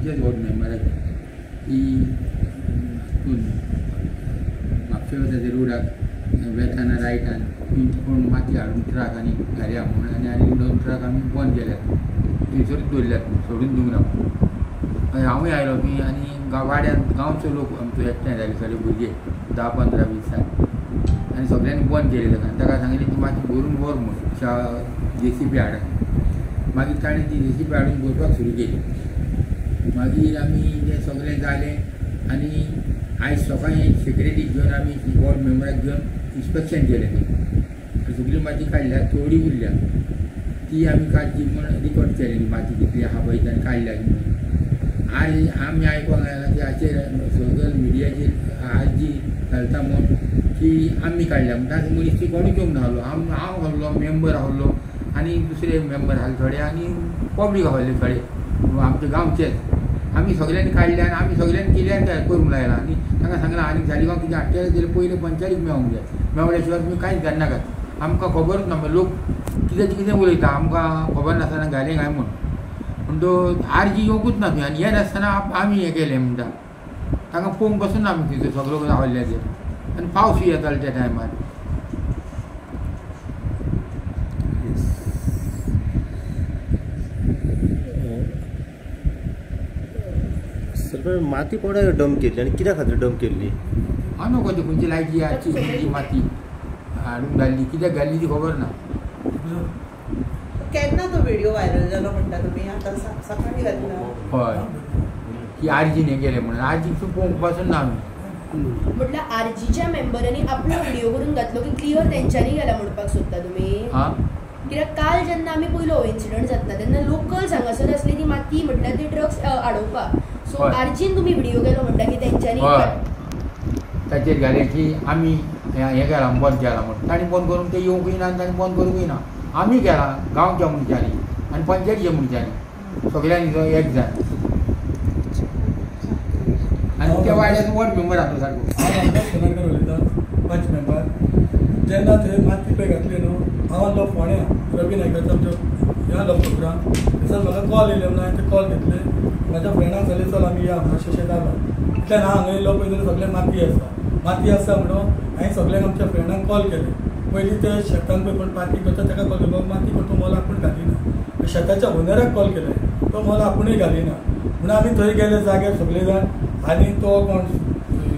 आमचेच वॉर्ड मेंबराक ती म्हापशे वता रोडाक वेताना रायटान कोण माती हाडून ट्रक आनी घालया म्हणून आनी 2 ट्रक आमी बंद केल्यात थंयसरूच दवरल्यात सोडून दिवंक ना हांवूय आयलो बी आनी वाड्यान गांवचो लोक आमचो एकठांय जाले सगळे भुरगे 10-15-20 आनी सगळ्यांनी बंद केलें ताका आनी ताका सांगिल्लें ती माती भरून व्हर म्हूण JCB हाडात मागीर ताणें ती JCB हाडून भरपाक सुरू केली मागीर आमी तें सगळें जालें आनी आयज सकाळीं सेक्रेटरी घेवन आमी वॉर्ड मेंबराक घेवन इन्स्पेक्शन केलें तें सगळी माती काडल्या थोडी उरल्या ती आमी काडची म्हूण रिकॉर्ड केलें ती माती कितली आहा पळय ताणें काडल्या आज आमी आयकोंक लागला की हाचेर सोशल मिडियाचेर आज जी घालता म्हूण की आमी काडल्या म्हणटा मनीस ती कोणूच येवंक नाहलो हांव आहलो मेंबर आहलो आनी दुसरे मेंबर आहले थोडे आनी पब्लीक आहले थोडे आमचे गांवचेच आमी सगळ्यांनी काडल्या आनी आमी सगळ्यांनी कित्याक काय करूंक लायला आनी तांकां सांगलां आनी सालिगांव कितें हाडटले जाल्यार पयलीं पंचायतीक मेळोंक जाय मेवल्या शिवाय तुमी कांयच जायनाकात आमकां खबरूच ना लोक कितें उलयता आमकां खबर नासतना घालें काय म्हूण तो RG येवंकूच ना थंय आनी हें नासतना आमी हें केलें म्हणटा तांकां पळोवंक बसून ना आमी थंय सगळो रावल्ल्याचेर आनी पावसूय येतालो त्या टायमार माती कोणा डंप केल्ली आनी कित्या खातीर डंप केल्ली हांव नको ती खंयची लायची माती हाडून घाल्ली कित्याक घाल्ली ती खबर ना केन्ना तो व्हिडिओ व्हायरल जालो म्हणटा तुमी आतां सकाळी घातला हय की RGन हें केलें म्हणून RGक पळोवंक पासून ना आमी म्हटल्यार RGच्या मेंबरांनी आपलो व्हिडिओ करून घातलो की क्लियर तेंच्यांनी गेला म्हणपाक सोदता तुमी कित्याक काल जेन्ना आमी पयलो इन्सिडंट जाता तेन्ना लोकल हांगासर आसली ती माती म्हटल्यार ती ट्रक्स हाडोवपाक सो RGन तुमी व्हिडिओ केलो म्हणटा की तेंच्यांनी ताचेर घालें की आमी हें केलां बंद केलां म्हणून तांणी बंद करून ते येवंकूय ना आनी तांणी बंद करूंकय ना आमी केलां गांवच्या मनशांनी आनी पंचायतीच्या मनशांनी सगळ्यांनी एक जाय आनी त्या वाड्यान वॉर्ड मेंबर आसलो सारको उलयता पंच मेंबर जेन्ना थंय माती पळय घातली न्हू हांव आसलो फोण्या रवी नायकाचो आमचो हे आसलो प्रोग्राम थंयसर म्हाका कॉल येयलो म्हणून हांवें ते कॉल घेतले म्हाज्या फ्रेंडाक सांगलें चल आमी या म्हणून अशें जालां इतल्यान हांव हांगा येयलो पळय जाल्यार सगळें माती आसा म्हणून हांवें सगळ्यांक आमच्या फ्रेंडांक कॉल केलें पयलीं ते शेतान पळय कोण पार्टी करता ताका कॉल केलो माती कोण तो मोल आपूण घालिना शेताच्या ओनराक कॉल केलें तो मोल आपुणूय घालिना म्हणून आमी थंय गेले जाग्यार सगळे जाण आनी तो कोण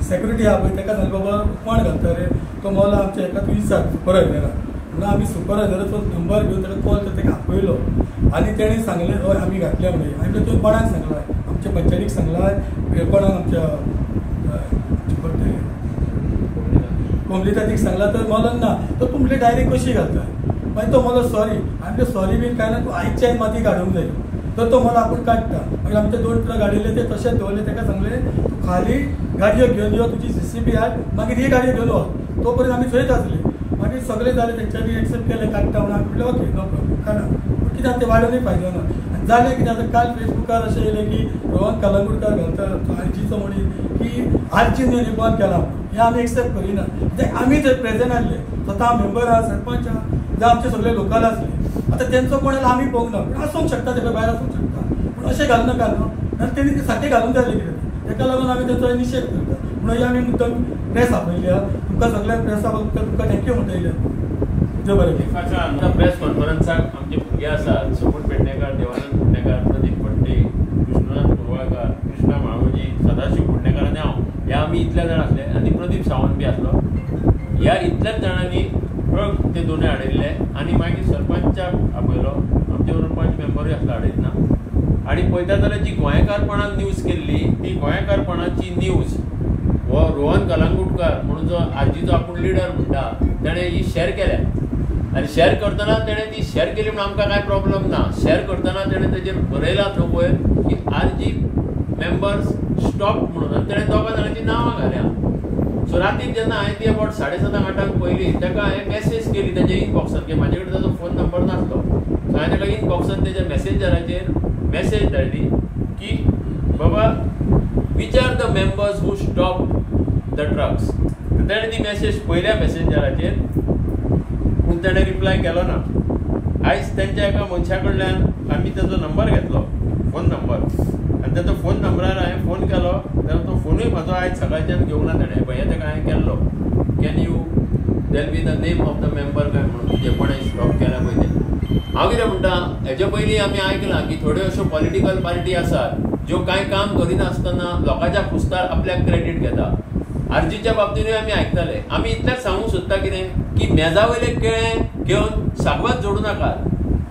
सेक्युरिटी आहा पळय ताका सांगलें बाबा कोण घालता रे तो मोल आमच्या एका विचार सुपरवायझराक म्हणून आमी सुपरवायझराचो नंबर घेवन ताका कॉल केलो ताका आपयलो आनी तेणें सांगलें हय आमी घातल्या म्हणून हांवें तुवें कोणाक सांगलां आमच्या पंचायतीक सांगलां कोणाक आमच्या कोमलितातीक सांगला तर मोलन ना तर तूं म्हणलें डायरेक्ट कशी घालता मागीर तो मोलो सॉरी आनी सॉरी बीन काय ना तूं आयच्या माती काडूंक जाय तर तो मोलो आपूण काडटा मागीर आमचे 2 ट्रक हाडिल्ले ते तशेंच दवरले ताका सांगलें तूं खाली गाडयो घेवन यो तुजी JCB हाड मागीर ही गाडयो घेवन वच तो पर्यंत आमी थंयच आसले मागीर सगळें जालें तेंच्यांनी एक्सेप्ट केलें काडटा म्हणून आमी म्हणलें ओके नो प्रॉब्लम काडा पूण कित्याक ते वाडोवनूय फायदो ना आनी जालें कितें आतां काल फेसबुकार अशें येयलें की रोहन कलंगूटकार घालता RGचो मनीस की RGन हें बंद केलां हें आमी एक्सेप्ट करिना कित्याक आमी थंय प्रेजेंट आसले स्वता मेंबर आहा सरपंच आहा जावं आमचे सगळे लोकल आसले आतां तेंचो कोण आयला आमी पळोवंक ना पूण आसूंक शकता तेका भायर आसूंक शकता पूण अशें घालनाका न्हू आनी तेणी ते सारकें घालूंक जाय कितें ताका लागून आमी तेंचो निशेध करता म्हणून आमी मुद्दम प्रेस आपयली तुमकां सगळ्या प्रेसा तुमकां थँक्यू म्हणटा येयले देव बरें आमच्या प्रेस कॉन्फरन्साक आमचे भुरगे आसात सुमूट पेडणेकार देवानंद कुडणेकार प्रदीप फडते कृष्णनाथ कुरवाळकार कृष्णा माळोजी सदाशीव कुडणेकार आनी हांव हे आमी इतले जाण आसले आनी प्रदीप सावंत बी आसलो ह्या इतल्याच जाणांनी ट्रक ते दोनूय हाडिल्ले आनी मागीर सरपंचाक आपयलो आमचे बरोबर पंच मेंबरूय आसलो हाडिना आनी पळयता जाल्यार जी गोंयकारपणान न्यूज केल्ली ती गोंयकारपणाची न्यूज हो रोहन कलंगूटकार म्हणून जो RGचो आपूण लिडर म्हणटा तेणें ही शेअर केल्या आनी शेअर करतना तेणें ती शेअर केली म्हणून आमकां कांय प्रॉब्लम ना शेअर करतना तेणें तेजेर बरयलां थंय पळय की RG मेंबर्स स्टॉप म्हणून आनी तेणें दोगां जाणांची नांवां घाल्या सो रातीन जेन्ना हांवें ती अबावट 7:30-8 पयली ताका हांवें मेसेज केली तेजे इनबॉक्सान की म्हाजे कडेन ताजो फोन नंबर नासलो सो हांवें ताका इनबॉक्सान तेज्या मेसेंजराचेर मेसेज धाडली की बाबा which are the members who stopped the trucks तेणें ती मेसेज पयल्या मेसेंजराचेर पूण तेणें रिप्लाय केलो ना आयज तेंच्या एका मनशा कडल्यान आमी तेजो नंबर घेतलो फोन नंबर आनी ताचो फोन नंबरार हांवें फोन केलो जाल्यार तो फोनूय म्हाजो आयज सकाळच्यान घेवंक ना ताणें भैया ताका हांवें केल्लो can you tell me the name of the member काय म्हणून जे कोणें स्टॉप केला पळय ते हांव कितें म्हणटा हेच्या पयलीं आमी आयकलां की थोड्यो अश्यो पॉलिटिकल पार्टी आसात ज्यो कांय काम करिनासतना लोकांच्या पुस्तार आपल्याक क्रेडीट घेता आरजीच्या बाबतींतूय आमी आयकताले आमी इतलेंच सांगूंक सोदता कितें की मेजावयले केळे घेवन साकवात जोडू नाकात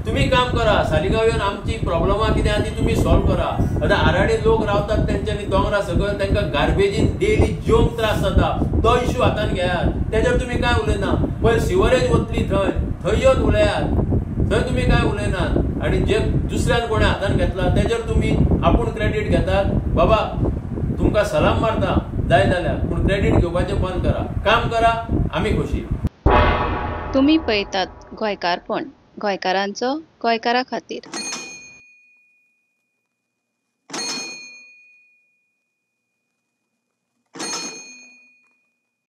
तुम्ही काम करा सालिगांव येवन आमची प्रॉब्लमां कितें आहा ती तुमी सॉल्व करा आतां आराडे लोक रावतात तेंच्यांनी दोंगरा सकयल तांकां गार्बेजीन डेली जेवंक त्रास जाता तो इश्यू हातान घेयात तेजेर तुमी काय उलयना पळय सिवरेज वतली थंय येवन उलयात थंय तुमी काय उलयनात आनी जे दुसऱ्यान कोणें हातान घेतला तेजेर तुमी आपूण क्रेडीट घेतात बाबा तुमकां सलाम मारता जाय जाल्यार पूण क्रेडीट घेवपाचें बंद करा काम करा आमी खोशी तुम्ही पळयतात गोंयकारपण गोंयकारांचो गोंयकारा खातीर